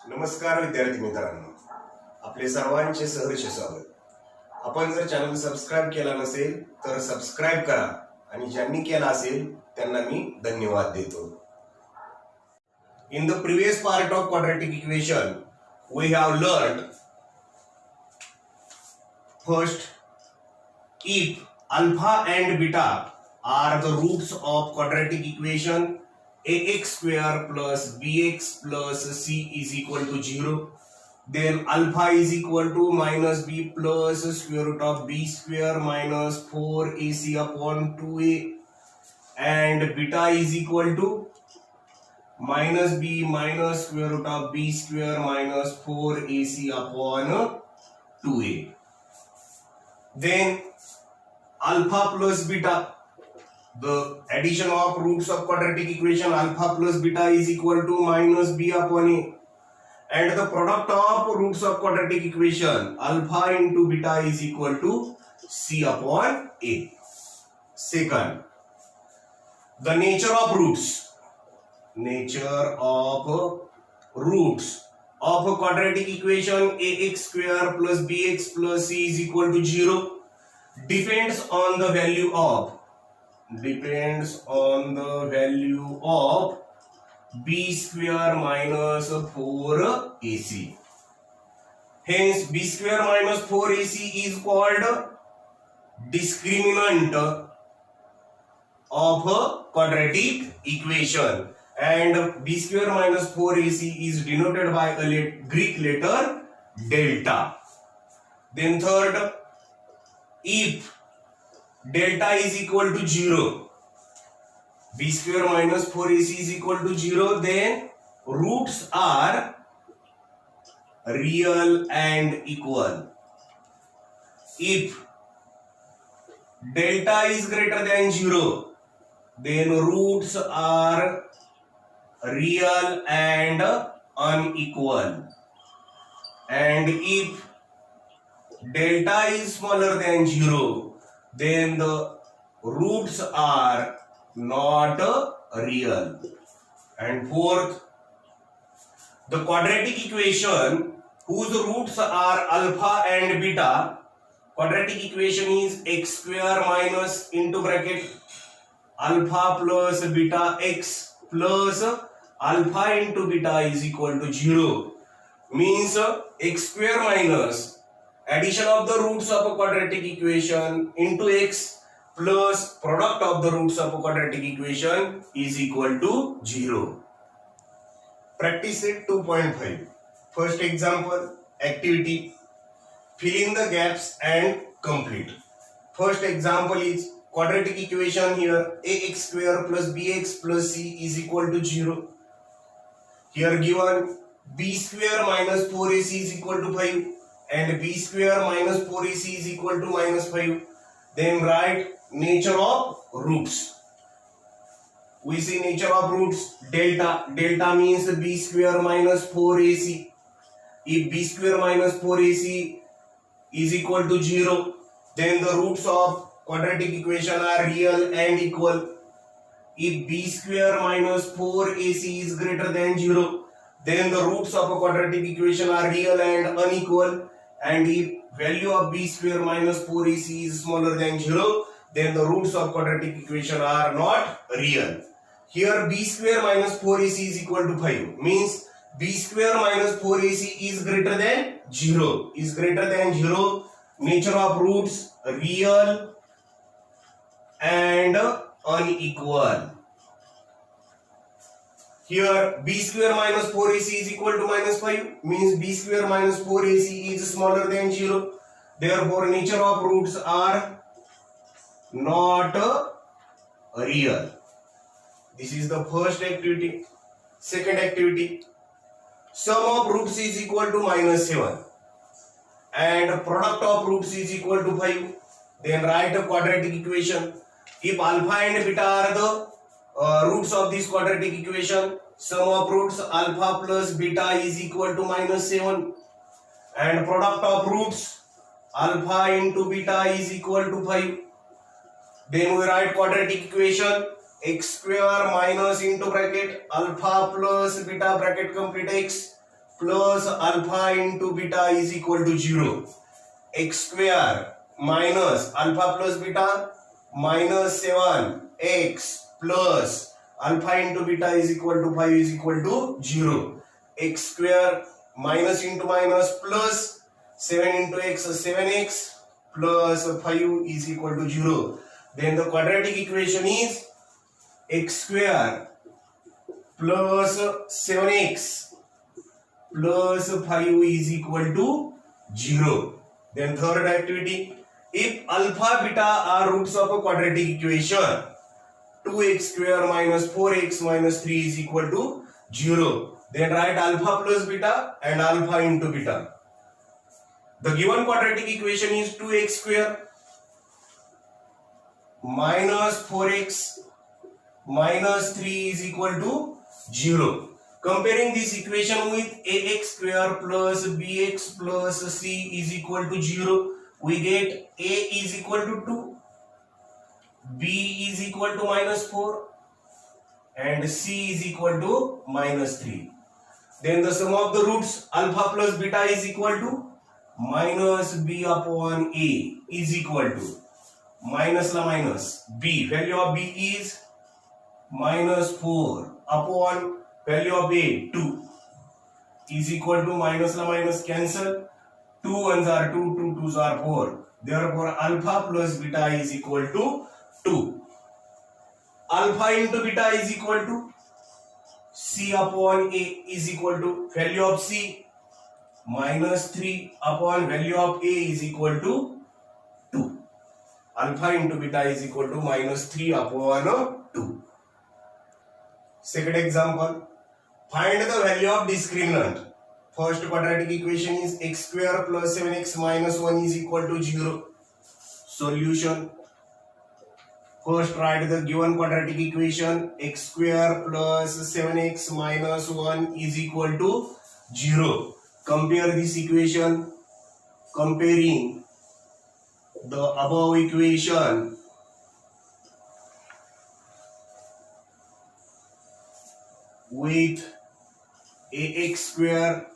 नमस्कार विद्यार्थी मित्रांनो, आपले सर्वांचे सहर्ष स्वागत. आपण जर चॅनल सबस्क्राइब केला नसेल तर सबस्क्राइब करा आणि ज्यांनी केला असेल त्यांना मी धन्यवाद देतो. In the previous part of quadratic equation we have learned first, if alpha and beta are the roots of quadratic equation ax square plus bx plus c is equal to 0, then alpha is equal to minus b plus square root of b square minus 4ac upon 2a, and beta is equal to minus b minus square root of b square minus 4ac upon 2a. Then alpha plus beta, the addition of roots of quadratic equation alpha plus beta is equal to minus b upon a, and the product of roots of quadratic equation alpha into beta is equal to c upon a. Second, the nature of roots of a quadratic equation ax square plus bx plus c is equal to 0 depends on the value of b square minus 4ac. Hence b square minus 4ac is called discriminant of a quadratic equation, and b square minus 4ac is denoted by a Greek letter delta. Then third, if delta is equal to 0, b square minus 4ac is equal to 0, then roots are real and equal. If delta is greater than 0, then roots are real and unequal. And if delta is smaller than 0, then the roots are not real. And fourth, the quadratic equation whose roots are alpha and beta, quadratic equation is x square minus into bracket alpha plus beta x plus alpha into beta is equal to 0, means x square minus addition of the roots of a quadratic equation into x plus product of the roots of a quadratic equation is equal to 0. Practice set 2.5. First example, activity, fill in the gaps and complete. First example is quadratic equation here ax square plus bx plus c is equal to 0. Here given b square minus 4ac is equal to 5 and b square minus 4ac is equal to minus 5. Then write nature of roots. We see nature of roots delta. Delta means b square minus 4ac. If b square minus 4ac is equal to 0, then the roots of quadratic equation are real and equal. If b square minus 4ac is greater than 0, then the roots of a quadratic equation are real and unequal. And if value of b square minus 4ac is smaller than 0, then the roots of quadratic equation are not real. Here b square minus 4ac is equal to 5, means b square minus 4ac is greater than 0. Nature of roots real and unequal. Here b square minus 4ac is equal to minus 5, means b square minus 4ac is smaller than 0. Therefore nature of roots are not real. This is the first activity. Second activity, sum of roots is equal to minus 7 and product of roots is equal to 5. Then write a quadratic equation. If alpha and beta are the roots of this quadratic equation, sum of roots alpha plus beta is equal to minus 7, and product of roots alpha into beta is equal to 5. Then we write quadratic equation x square minus into bracket alpha plus beta bracket complete x plus alpha into beta is equal to 0. X square minus alpha plus beta minus 7x plus alpha into beta is equal to 5 is equal to 0. X square minus into minus plus 7 into x 7x plus 5 is equal to 0. Then the quadratic equation is x square plus 7x plus 5 is equal to 0. Then third activity, if alpha beta are roots of a quadratic equation, 2x square minus 4x minus 3 is equal to 0. Then write alpha plus beta and alpha into beta. The given quadratic equation is 2x square minus 4x minus 3 is equal to 0. Comparing this equation with ax square plus bx plus c is equal to 0, we get a is equal to 2, b is equal to minus 4 and c is equal to minus 3. Then the sum of the roots alpha plus beta is equal to minus b upon a is equal to minus la minus b, value of b is minus 4 upon value of a 2 is equal to minus la minus cancel, 2 ones are 2, 2 twos are 4. Therefore alpha plus beta is equal to 2. Alpha into beta is equal to c upon a is equal to value of c minus 3 upon value of a is equal to 2. Alpha into beta is equal to minus 3 upon 2. Second example, find the value of discriminant. First quadratic equation is x square plus 7x minus 1 is equal to 0. Solution. First write the given quadratic equation, x square plus 7x minus 1 is equal to 0. Compare this equation. Comparing the above equation with ax square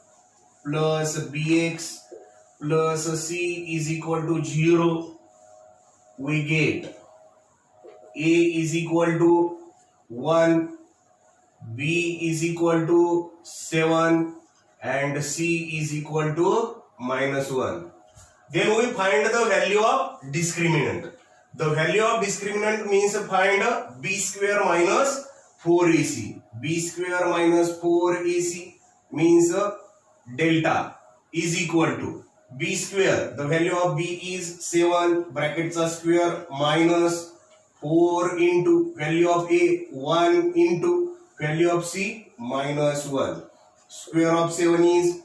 plus bx plus c is equal to 0, we get a is equal to 1, b is equal to 7 and c is equal to minus 1. Then we find the value of discriminant. The value of discriminant means find b square minus 4ac. b square minus 4ac means delta is equal to b square. The value of b is 7 brackets are square minus 4 into value of a 1 into value of c minus 1. Square of 7 is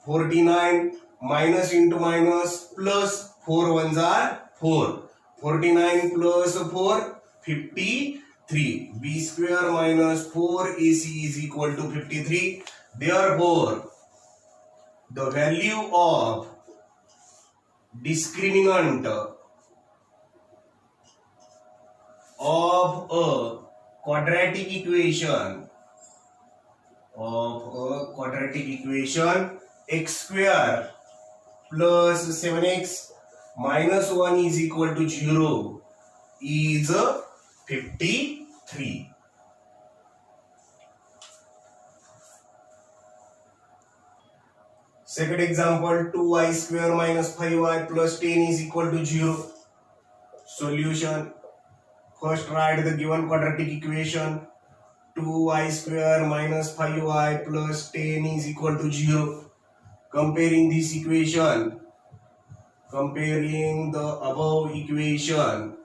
49 minus into minus plus 4 ones are 4. 49 plus 4 53. b square minus 4ac is equal to 53. Therefore, the value of discriminant of a quadratic equation x square plus 7x minus 1 is equal to 0 is 53. Second example, 2y square minus 5y plus 10 is equal to 0. Solution. First write the given quadratic equation, 2y square minus 5y plus 10 is equal to 0. Comparing this equation, comparing the above equation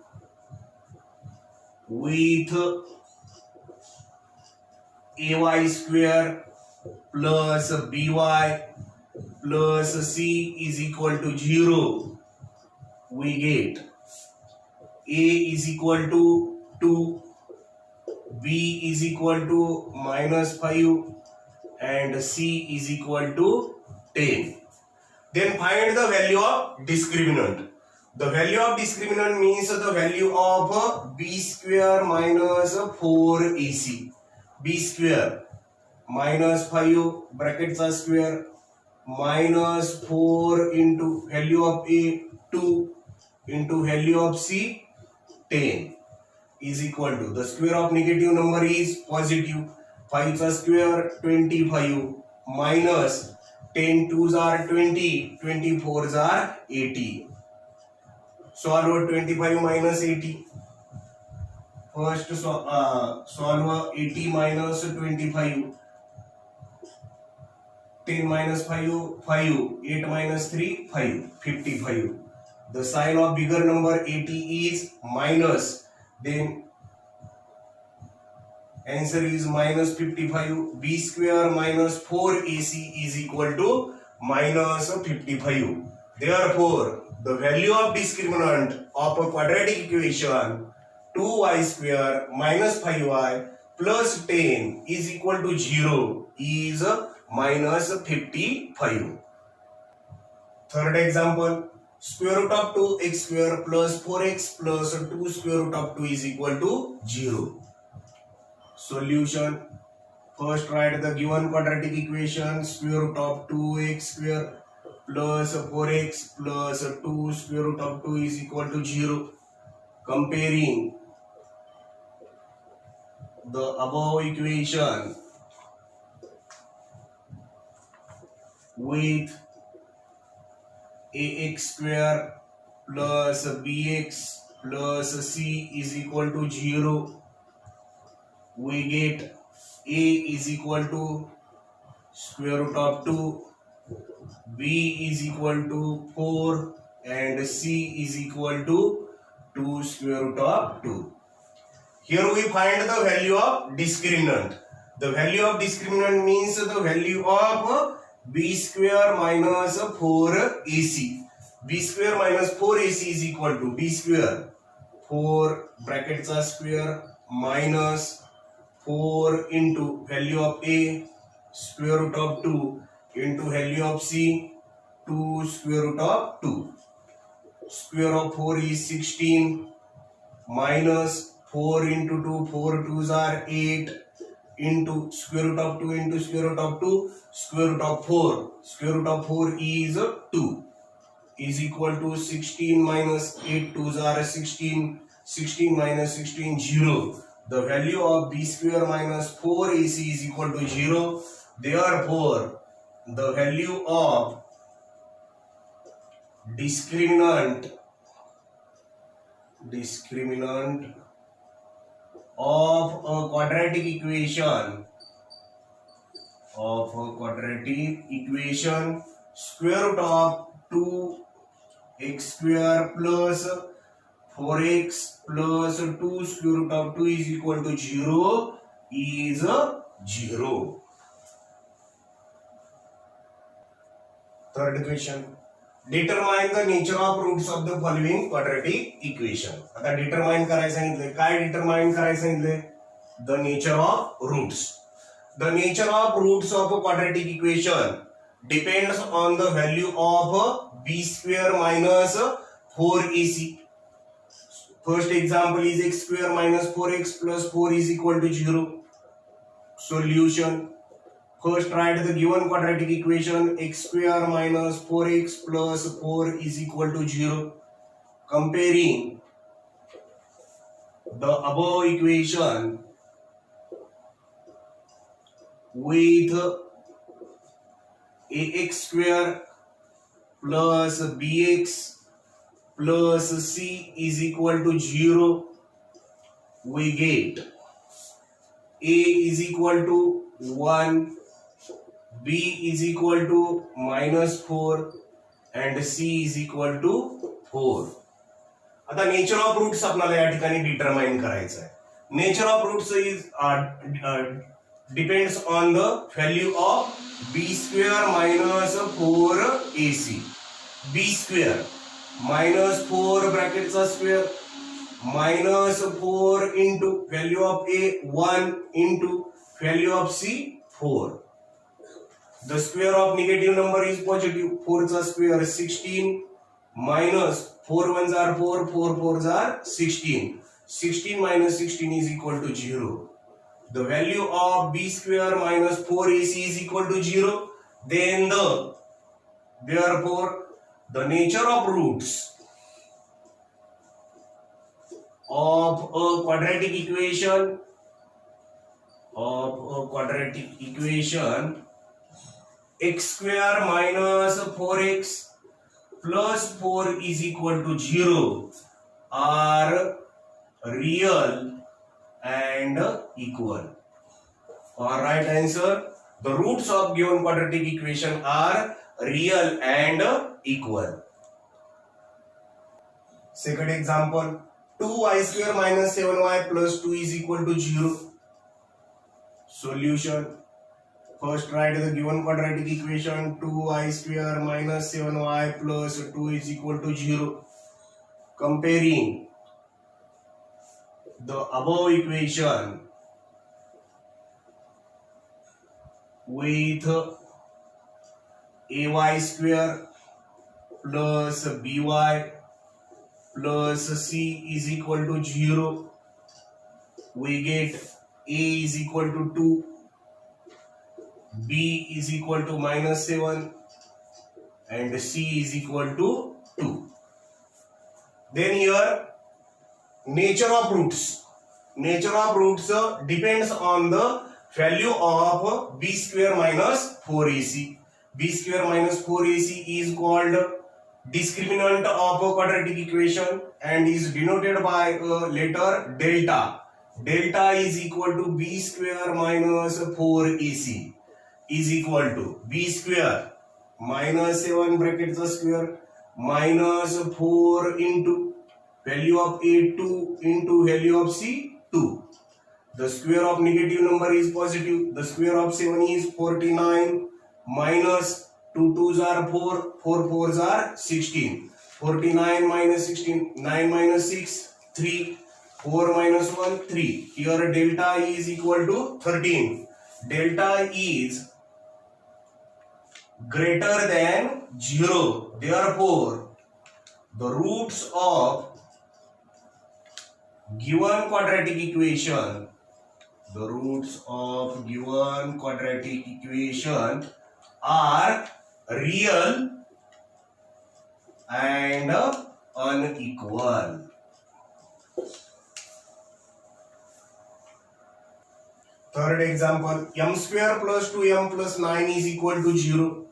with ay square plus by plus c is equal to 0, we get a is equal to 2, b is equal to minus 5 and c is equal to 10. Then find the value of discriminant. The value of discriminant means the value of b square minus 4ac. b square minus 5 brackets are square minus 4 into value of A 2 into value of C 10 is equal to the square of negative number is positive. 5 square 25 minus 10 2s are 20, 24s are 80. Solve 25 minus 80. First solve 80 minus 25. 10 minus 5, 5. 8 minus 3, 5. 55. The sign of bigger number 80 is minus. Then answer is minus 55. B square minus 4AC is equal to minus 55. Therefore, the value of discriminant of a quadratic equation 2y square minus 5y plus 10 is equal to 0 is minus 55. Third example, square root of 2x square plus 4x plus 2 square root of 2 is equal to 0. Solution. First write the given quadratic equation square root of 2x square plus 4x plus 2 square root of 2 is equal to 0. Comparing the above equation with ax square plus bx plus c is equal to 0, we get a is equal to square root of 2, b is equal to 4 and c is equal to 2 square root of 2. Here we find the value of discriminant. The value of discriminant means the value of b square minus 4ac. b square minus 4ac is equal to b square 4 brackets are square minus 4 into value of a square root of 2 into value of c 2 square root of 2. Square of 4 is 16 minus 4 into 2, 4 2s are 8 into square root of 2 into square root of 2, square root of 4. Square root of 4 is 2 is equal to 16 minus 8 2s are 16, 16 minus 16 0. The value of b square minus 4ac is equal to 0. Therefore, the value of discriminant of a quadratic equation square root of 2x square plus 4x plus 2 square root of 2 is equal to 0 is 0. Third question. Determine the nature of roots of the following quadratic equation. आता determine करायला सांगितले. काय determine करायला सांगितले? The nature of roots. The nature of roots of a quadratic equation depends on the value of b square minus 4ac. First example is x square minus 4x plus 4 is equal to 0. Solution. First write the given quadratic equation x square minus 4x plus 4 is equal to 0. Comparing the above equation with ax square plus bx plus c is equal to 0, we get a is equal to 1, b is equal to minus 4 and c is equal to 4. आता nature of roots आपल्याला या ठिकाणी determine करायचं आहे. Nature of roots is depends on the value of b square minus 4ac. b square minus 4 brackets are square minus 4 into value of a 1 into value of c 4. The square of negative number is positive. 4 is a square 16 minus 4 1s are 4, 4 4s are 16. 16 minus 16 is equal to 0. the value of b square minus 4ac is equal to 0, then therefore the nature of roots of a quadratic equation x square minus 4x plus 4 is equal to 0 are real and equal. Our right answer, the roots of given quadratic equation are real and equal. Second example, 2y square minus 7y plus 2 is equal to 0. Solution. First write the given quadratic equation 2y square minus 7y plus 2 is equal to 0. Comparing the above equation with ay square plus by plus c is equal to 0, we get a is equal to 2, b is equal to minus 7 and c is equal to 2. Then here nature of roots depends on the value of b square minus 4ac. b square minus 4ac is called discriminant of a quadratic equation and is denoted by a letter delta. Delta is equal to b square minus 4ac is equal to b square minus 7 brackets the square minus 4 into value of a 2 into value of c 2. The square of negative number is positive. The square of 7 is 49 minus 2 2s are 4, 4 4s are 16. 49 minus 16, 9 minus 6, 3, 4 minus 1, 3. Here delta is equal to 13. Delta is greater than 0. Therefore, the roots of given quadratic equation are real and unequal. Third example, m square plus 2m plus 9 is equal to 0.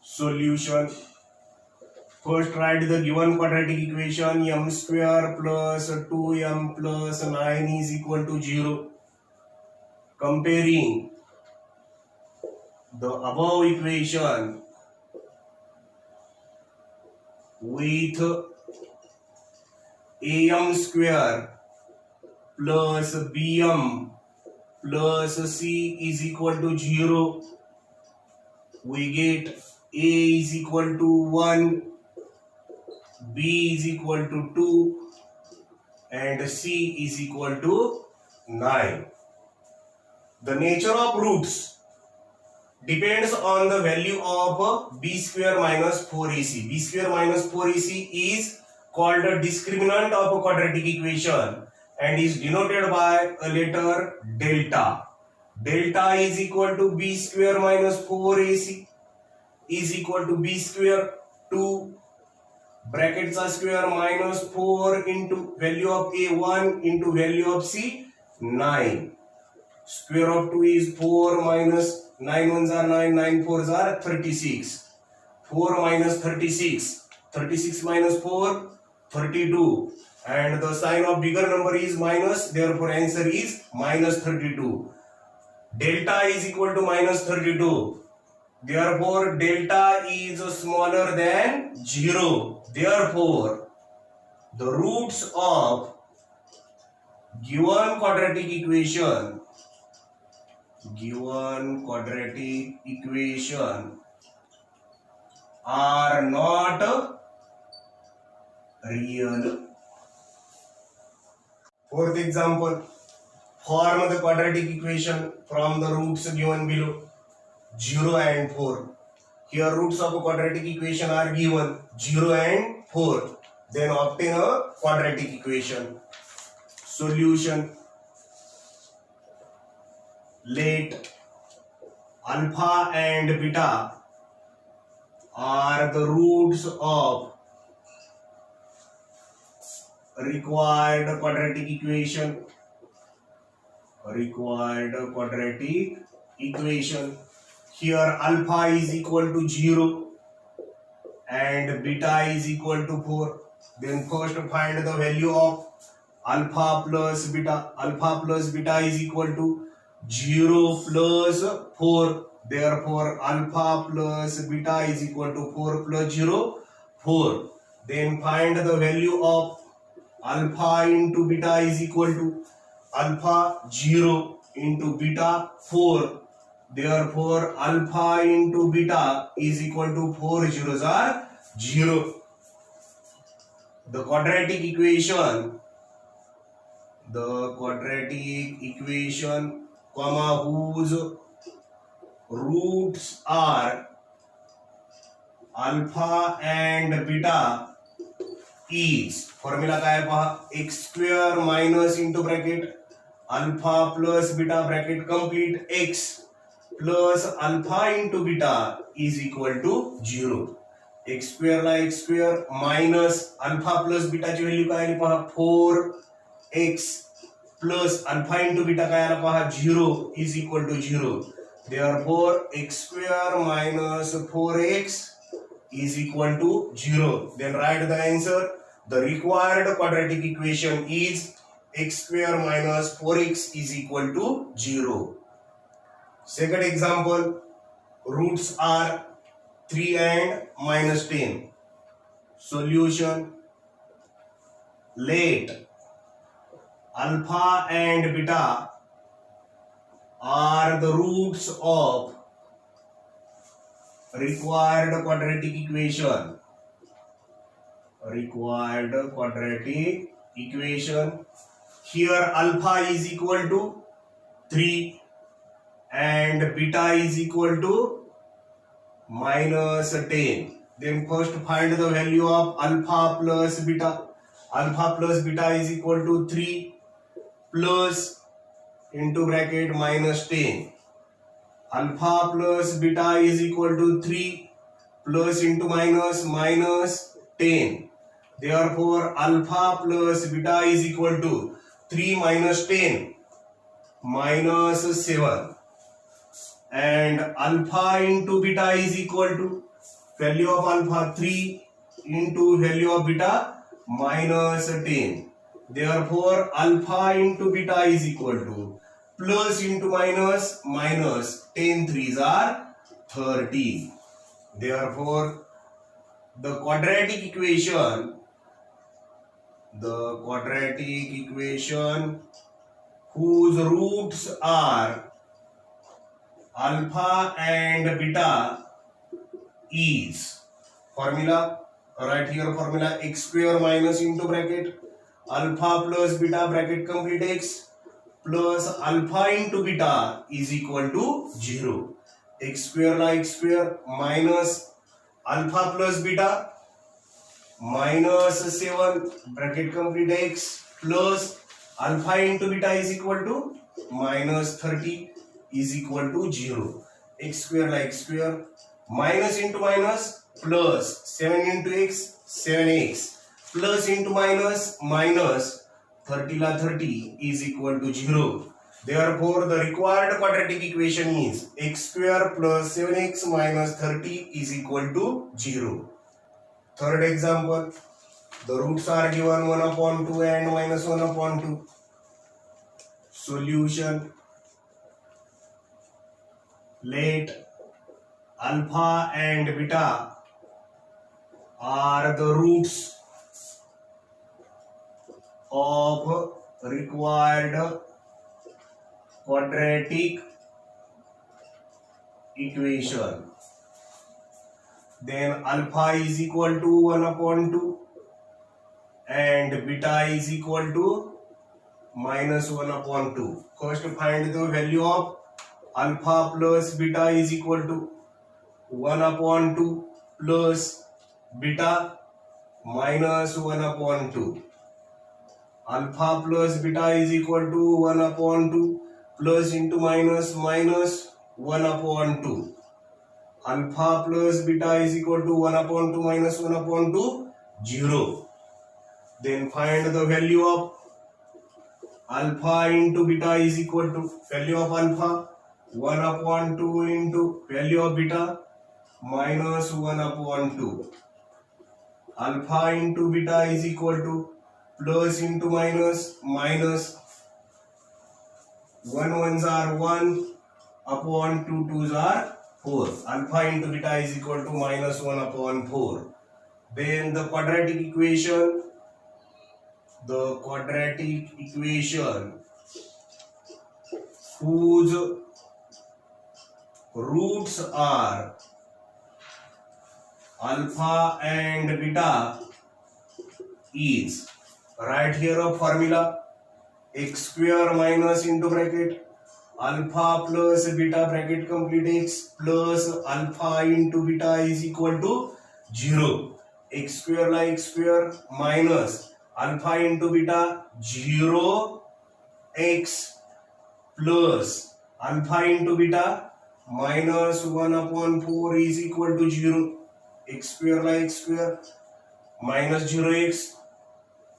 Solution. First write the given quadratic equation m square plus 2m plus 9 is equal to 0. Comparing the above equation with am square plus bm plus c is equal to 0, we get a is equal to 1, b is equal to 2 and c is equal to 9. The nature of roots depends on the value of b square minus 4ac. b square minus 4ac is called a discriminant of a quadratic equation and is denoted by a letter delta. Delta is equal to b square minus 4ac is equal to b square 2 brackets are square minus 4 into value of a 1 into value of c 9. Square of 2 is 4 minus 9 ones are 9, 9 fours are 36. 4 minus 36, 36 minus 4, 32. And the sign of bigger number is minus, therefore answer is minus 32. Delta is equal to minus 32. Therefore delta is smaller than 0. Therefore the roots of given quadratic equation are not real. Fourth example, form the quadratic equation from the roots given below 0 and 4. Here roots of a quadratic equation are given 0 and 4. Then obtain a quadratic equation. Solution. let alpha and beta are the roots of required quadratic equation. Here alpha is equal to 0 and beta is equal to 4. Then first find the value of alpha plus beta. Alpha plus beta is equal to 0 plus 4. Therefore alpha plus beta is equal to 4 plus 0, 4. Then find the value of alpha into beta is equal to alpha 0 into beta 4. Therefore alpha into beta is equal to 4 zeros are 0. The quadratic equation comma whose roots are alpha and beta is formula काय आहे पहा x square minus into bracket alpha plus beta bracket complete x plus alpha into beta is equal to 0. x square ला x square minus alpha plus beta ची value काय आली पहा 4x plus alpha into beta काय आला पहा 0 is equal to 0. Therefore x square minus 4x is equal to 0. Then write the answer. The required quadratic equation is x square minus 4x is equal to 0. Second example, roots are 3 and minus 10. Solution. Let alpha and beta are the roots of required quadratic equation. Here alpha is equal to 3 and beta is equal to minus 10. Then first find the value of alpha plus beta. Alpha plus beta is equal to 3 plus into bracket minus 10. Alpha plus beta is equal to 3 plus into minus 10. Therefore alpha plus beta is equal to 3 minus 10 minus 7. And alpha into beta is equal to value of alpha 3 into value of beta minus 10. Therefore alpha into beta is equal to plus into minus 10 threes are 30. Therefore the quadratic equation whose roots are alpha and beta is formula. Right here formula x square minus into bracket alpha plus beta bracket complete x plus alpha into beta is equal to 0. X square la x square minus alpha plus beta minus 7 bracket complete x plus alpha into beta is equal to minus 30 is equal to 0. X square la x square minus into minus plus 7 into x 7x plus into minus 30 la 30 is equal to 0. Therefore the required quadratic equation is x square plus 7x minus 30 is equal to 0. Third example, the roots are given 1 upon 2 and minus 1 upon 2. Solution. Let alpha and beta are the roots of required quadratic equation. Then alpha is equal to 1 upon 2 and beta is equal to minus 1 upon 2. First find the value of alpha plus beta is equal to 1 upon 2 plus beta minus 1 upon 2. Alpha plus beta is equal to 1 upon 2 plus into minus minus 1 upon 2. Alpha plus beta is equal to 1 upon 2 minus 1 upon 2, 0. Then find the value of alpha into beta is equal to value of alpha 1 upon 2 into value of beta minus 1 upon 2. Alpha into beta is equal to plus into minus minus 1 ones are 1 upon 2 twos are 4. Alpha into beta is equal to minus 1 upon 4. Then the quadratic equation whose roots are alpha and beta is, right here a formula, x square minus into bracket alpha plus beta bracket complete x plus alpha into beta is equal to 0. X square like x square minus alpha into beta 0 x plus alpha into beta minus 1 upon 4 is equal to 0. X square like x square minus 0x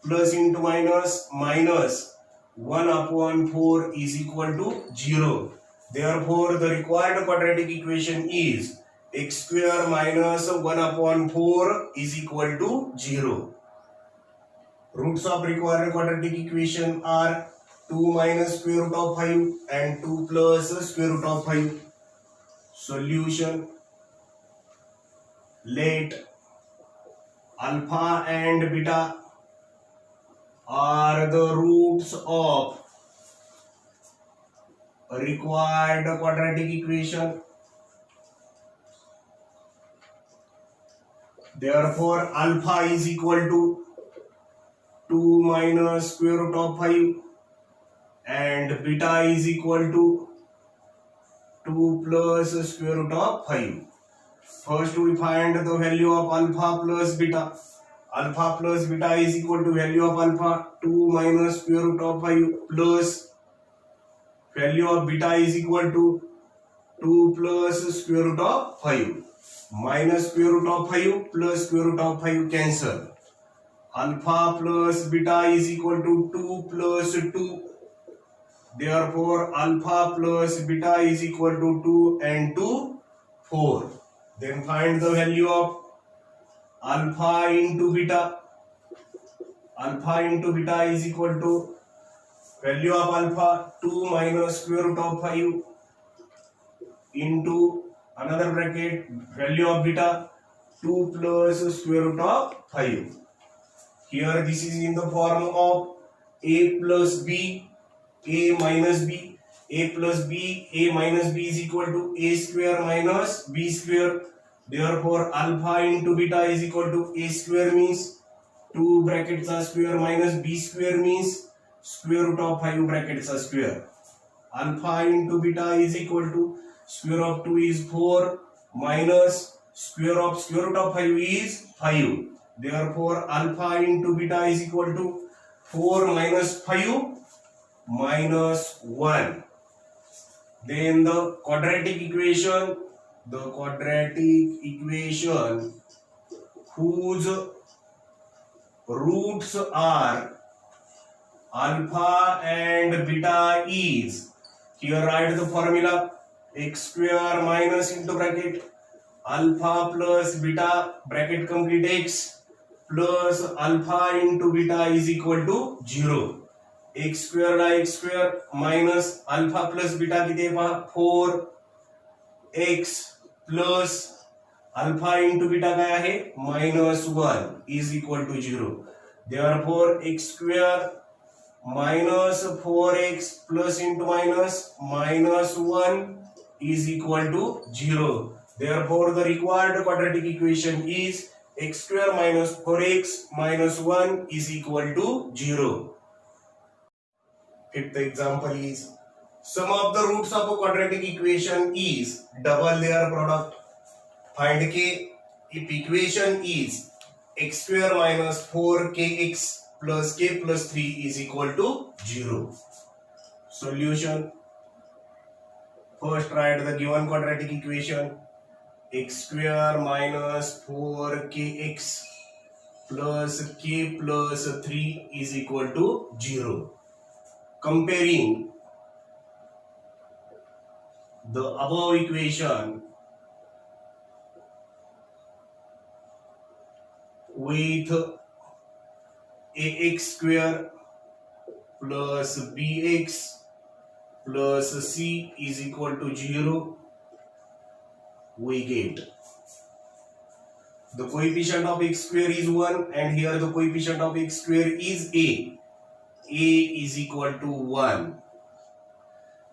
plus into minus minus 1 upon 4 is equal to 0. Therefore, the required quadratic equation is x square minus 1 upon 4 is equal to 0. Roots of required quadratic equation are 2 minus square root of 5 and 2 plus square root of 5. Solution. Let alpha and beta are the roots of required quadratic equation. Therefore, alpha is equal to 2 minus square root of 5 and beta is equal to 2 plus square root of 5. First we find the value of alpha plus beta. Alpha plus beta is equal to value of alpha 2 minus square root of 5 plus value of beta is equal to 2 plus square root of 5. Minus square root of 5 plus square root of 5 cancel. Alpha plus beta is equal to 2 plus 2. Therefore, alpha plus beta is equal to 2 and 2, 4. Then find the value of alpha into beta. Alpha into beta is equal to value of alpha 2 minus square root of 5 into another bracket value of beta 2 plus square root of 5. Here this is in the form of a plus b, a minus b. A plus b, a minus b is equal to a square minus b square. Therefore, alpha into beta is equal to a square means 2 brackets are square minus b square means square root of 5 brackets are square. Alpha into beta is equal to square of 2 is 4 minus square root of 5 is 5. Therefore, alpha into beta is equal to 4 minus 5 minus 1. Then the quadratic equation whose roots are alpha and beta is, here write the formula x square minus into bracket alpha plus beta bracket complete x plus alpha into beta is equal to 0. x square ला x square minus alpha plus beta किती पहा 4x plus alpha into beta काय आहे minus 1 is equal to 0. Therefore x square minus 4x plus into minus 1 is equal to 0. Therefore the required quadratic equation is x square minus 4x minus 1 is equal to 0. Fifth example is sum of the roots of a quadratic equation is double their product. Find k if equation is x square minus 4kx plus k plus 3 is equal to 0. Solution. First write the given quadratic equation. X square minus 4kx plus k plus 3 is equal to 0. Comparing the above equation with ax square plus bx plus c is equal to 0, we get the coefficient of x square is 1 and here the coefficient of x square is a is equal to 1.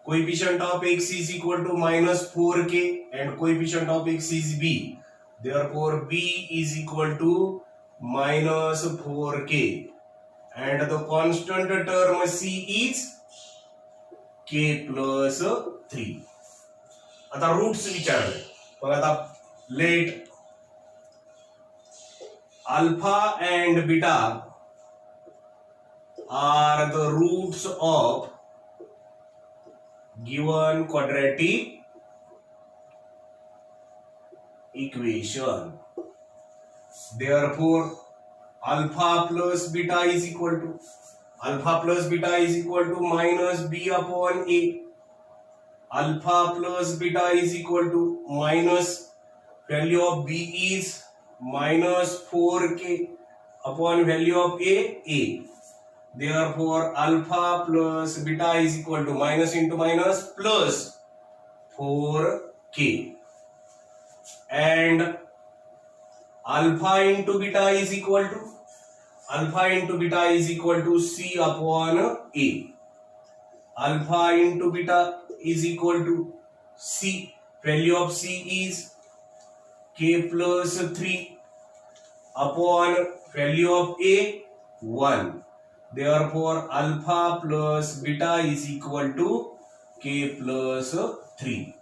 Coefficient of x is equal to minus 4k and coefficient of x is b. Therefore, b is equal to minus 4k and the constant term c is k plus 3. आता roots विचारले. मग आता late alpha and beta are the roots of given quadratic equation. Therefore, alpha plus beta is equal to minus b upon a. Alpha plus beta is equal to minus value of b is minus 4k upon value of a. Therefore, alpha plus beta is equal to minus into minus plus 4k and alpha into beta is equal to c upon a. Alpha into beta is equal to c. Value of c is k plus 3 upon value of a 1. Therefore, alpha plus beta is equal to k plus 3.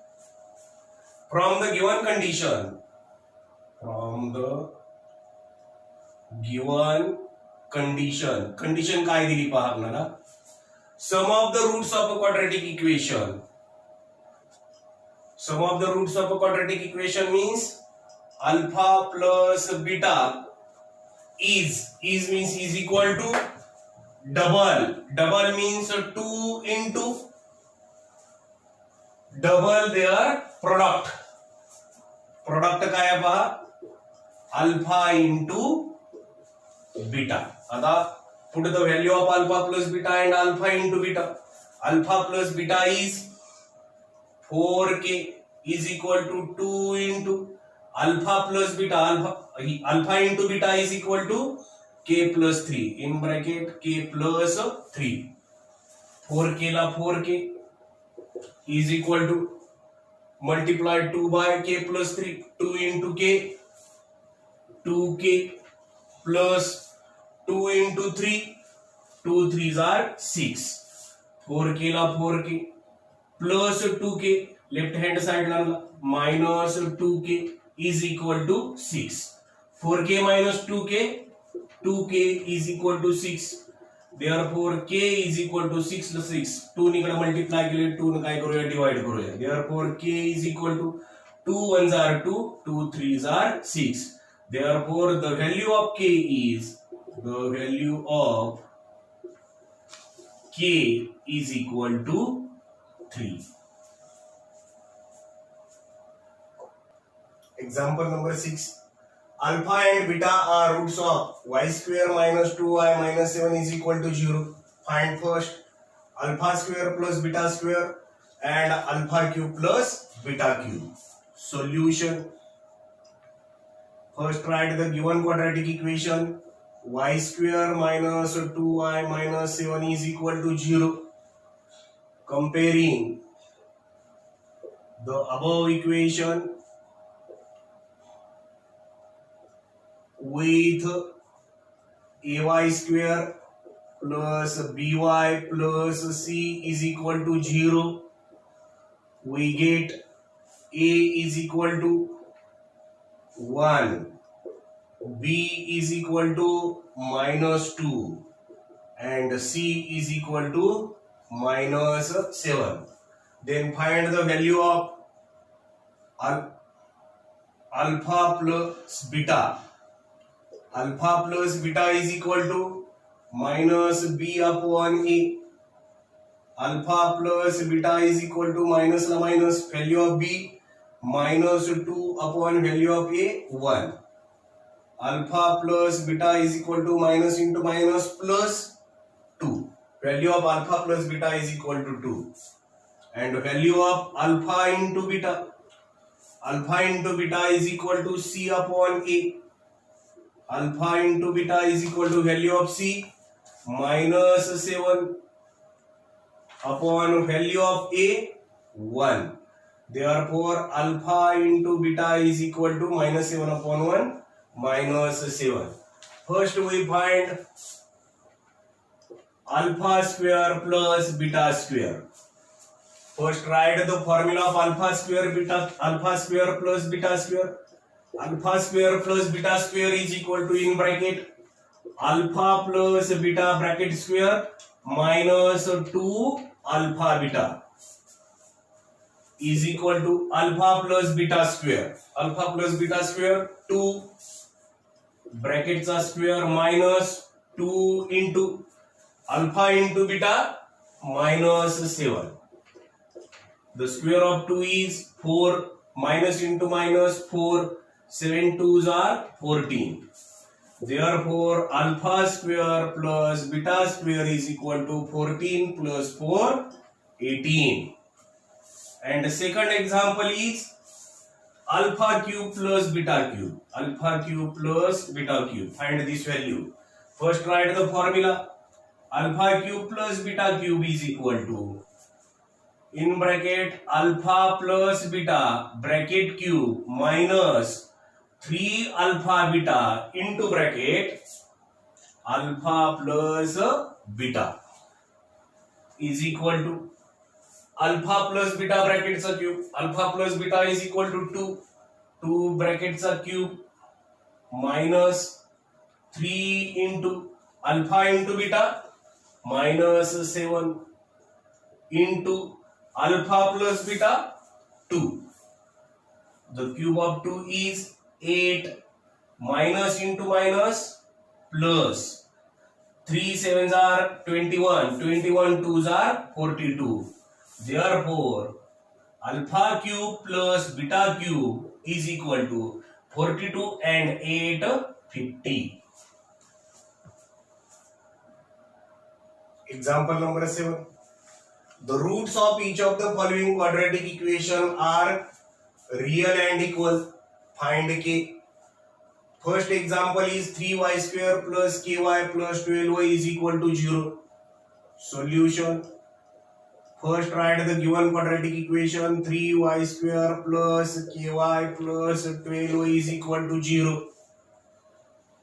From the given condition काय दिली पहा आपल्याला. Sum of the roots of a quadratic equation means alpha plus beta is equal to double means 2 into double their product काय आहे पहा alpha into beta. आता put the value of alpha plus beta and alpha into beta. Alpha plus beta is 4k is equal to 2 into alpha plus beta. Alpha into beta is equal to k plus 3 in bracket k plus 3. 4k la 4k is equal to multiply 2 by k plus 3. 2 into k 2k plus 2 into 3. 2 3s are 6. 4k la 4k plus 2k left hand side la minus 2k is equal to 6. 4k minus 2k is equal to 6. Therefore, k is equal to 6 plus 6. 2 निकडे multiply केले 2 ने काय करूया divide करूया. Therefore, k is equal to 2 1s are 2, 2 3s are 6. Therefore, the value of k is equal to 3. Example number 6. Alpha and beta are roots of y square minus 2y minus 7 is equal to 0. Find first alpha square plus beta square and alpha cube plus beta cube. Solution. First write the given quadratic equation. Y square minus 2y minus 7 is equal to 0. Comparing the above equation with ay square plus by plus c is equal to 0, we get a is equal to 1, b is equal to minus 2 and c is equal to minus 7. Then find the value of alpha plus beta. Alpha plus beta is equal to minus b upon a. Alpha plus beta is equal to minus value of b minus 2 upon value of a 1. Alpha plus beta is equal to minus into minus plus 2. Value of alpha plus beta is equal to 2. And value of alpha into beta. Alpha into beta is equal to c upon a. Alpha into beta is equal to value of c minus 7 upon value of a 1. Therefore, alpha into beta is equal to minus 7 upon 1 minus 7. First we find alpha square plus beta square. First write the formula of alpha square plus beta square. Alpha square plus beta square is equal to in bracket alpha plus beta bracket square minus 2 alpha beta is equal to alpha plus beta square. Alpha plus beta square 2 brackets are square minus 2 into alpha into beta minus 7. The square of 2 is 4 minus into minus 4. 7 2s are 14. Therefore, alpha square plus beta square is equal to 14 plus 4, 18. And the second example is alpha cube plus beta cube. Alpha cube plus beta cube. Find this value. First write the formula. Alpha cube plus beta cube is equal to in bracket alpha plus beta bracket cube minus 3 alpha beta into bracket alpha plus beta is equal to alpha plus beta brackets are cube. Alpha plus beta is equal to 2. 2 brackets are cube minus 3 into alpha into beta minus 7 into alpha plus beta 2. The cube of 2 is 8 minus into minus plus 3 7s are 21. 21 2s are 42. Therefore, alpha cube plus beta cube is equal to 42 and 8 50. Example number 7. The roots of each of the following quadratic equation are real and equal. Find k. First example is 3y square plus ky plus 12y is equal to 0. Solution. First write the given quadratic equation 3y square plus ky plus 12y is equal to 0.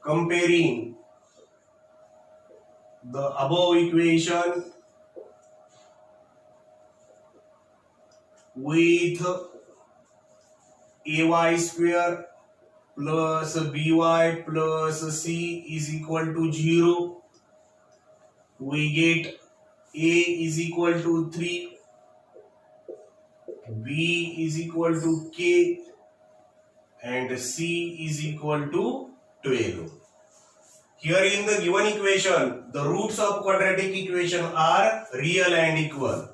Comparing the above equation with ay square plus by plus c is equal to 0, we get a is equal to 3, b is equal to k, and c is equal to 12. Here in the given equation, the roots of quadratic equation are real and equal.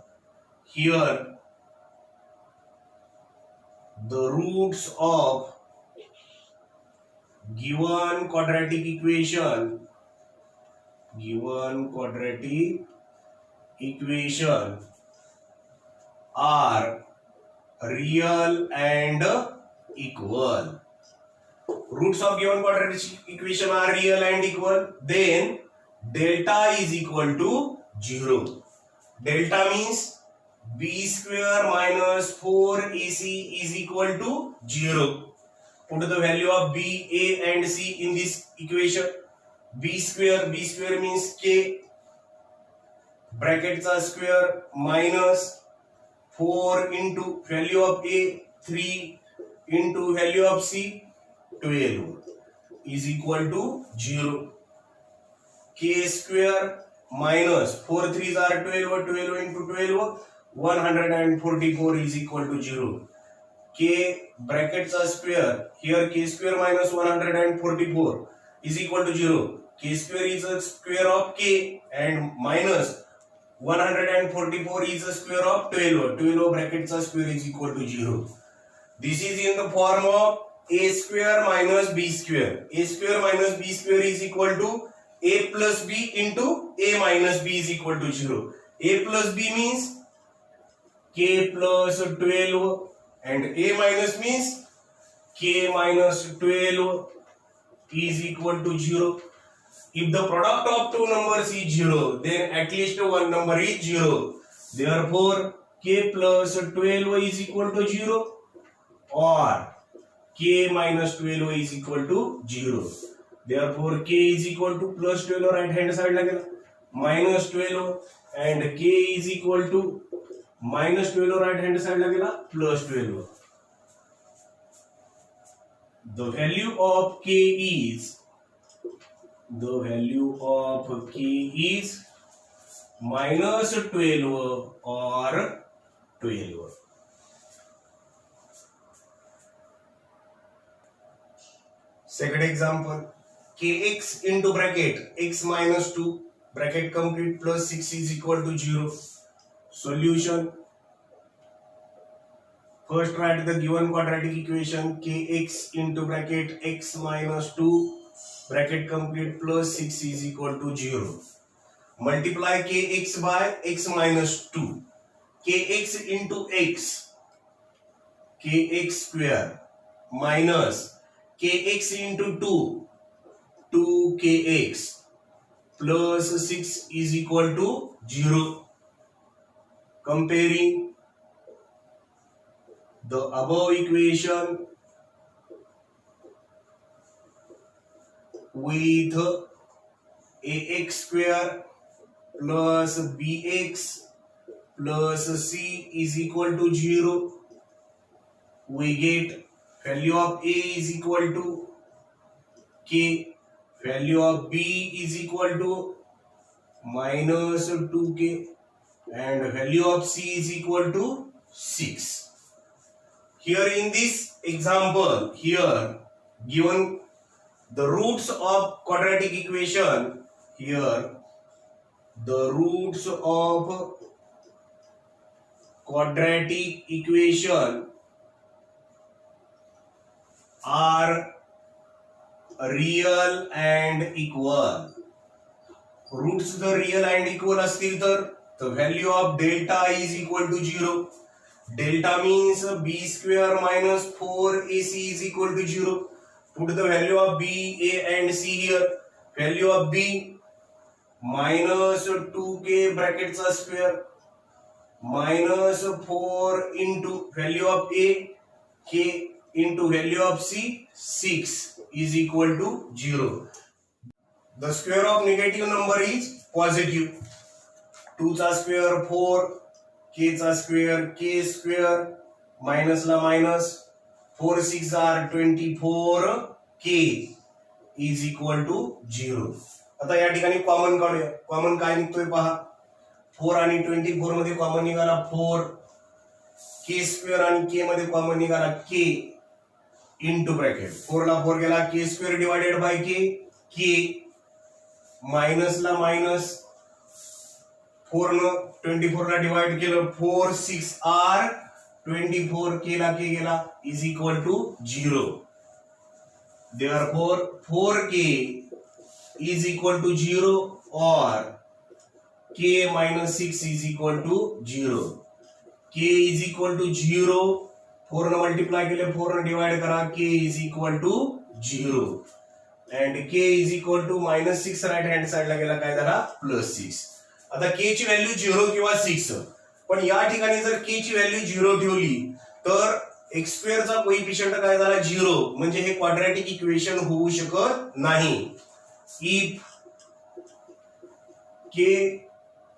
Here, the roots of given quadratic equation are real and equal. Roots of given quadratic equation are real and equal. Then delta is equal to 0. Delta means b square minus 4ac is equal to 0. Put the value of b, a and c in this equation. B square means k, brackets are square, minus 4 into value of a 3 into value of c 12 is equal to 0. K square minus 4 3s are 12, 12 into 12 144 is equal to 0. K brackets are square. Here k square minus 144 is equal to 0. K square is a square of k and minus 144 is a square of 12. 12 brackets are square is equal to 0. This is in the form of a square minus b square. A square minus b square is equal to a plus b into a minus b is equal to 0. A plus b means k plus 12 and a minus means k minus 12 is equal to 0. If the product of two numbers is 0, then at least one number is 0. Therefore, k plus 12 is equal to 0 or k minus 12 is equal to 0. Therefore, k is equal to plus 12 right hand side la gela, minus 12 and k is equal to minus 12 right hand side la gela, plus 12. The value of k is minus 12 or 12. Second example, kx into bracket x minus 2 bracket complete plus 6 is equal to 0. Solution. First write the given quadratic equation kx into bracket x minus 2 bracket complete plus 6 is equal to 0. Multiply kx by x minus 2. Kx into x, kx square minus kx into 2, 2kx plus 6 is equal to 0. Comparing the above equation with ax square plus bx plus c is equal to 0, we get value of a is equal to k, value of b is equal to minus 2k and value of c is equal to 6. Here in this example, here given the roots of quadratic equation, here the roots of quadratic equation are real and equal. Roots the real and equal असतील तर the value of delta is equal to 0. Delta means b square minus 4ac is equal to 0. Put the value of b, a and c here. Value of b minus 2k brackets are square minus 4 into value of a, k into value of c, 6 is equal to 0. The square of negative number is positive. 2 चा square 4, k चा square k square minus la minus 4 6 are 24 k is equal to 0. आता या ठिकाणी common काढूया. Common काय निघतोय पहा. 4 आणि 24 मध्ये कॉमन निघाला 4, k स्क्वेअर आणि k मध्ये कॉमन निघाला k into bracket 4 ला 4 गेला k square divided by k minus La minus 4 न 24 ला डिवाइड केलं 4 6 r 24 k ला k गेला is equal to 0. Therefore 4k is equal to 0 or k minus 6 is equal to 0. k is equal to 0. 4 न multiply केले 4 न divide करा k is equal to 0 and k is equal to minus 6 right hand साइडला गेला काय झाला plus 6. आता k ची व्हॅल्यू 0 किंवा 6, पण या ठिकाणी जर k ची व्हॅल्यू 0 ठेवली तर x स्क्वेअर चा कोएफिशिएंट काय झाला 0, म्हणजे हे क्वाड्रॅटिक इक्वेशन होऊ शकत नाही. If k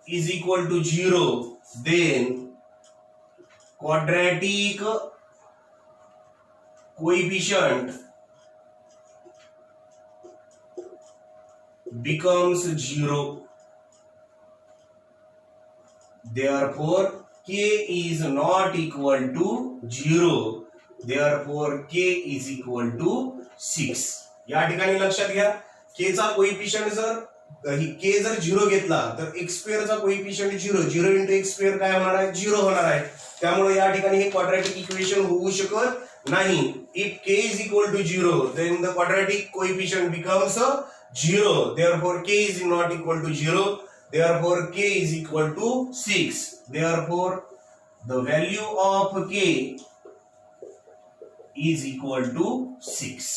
is equal to 0 then quadratic coefficient becomes 0. Therefore k is not equal to 0, therefore k is equal to 6. या ठिकाणी लक्षात घ्या, k चा कोइफिशियंट जर k जर 0 घेतला तर x स्क्वेअर चा कोइफिशियंट 0 इंटू x स्क्वेअर काय होणार आहे, 0 होणार आहे. त्यामुळे या ठिकाणी हे क्वाड्रॅटिक इक्वेशन होऊ शकत नाही. If k is equal to 0, then the quadratic coefficient becomes 0, therefore k is not equal to 0, therefore k is equal to 6. Therefore the value of k is equal to 6.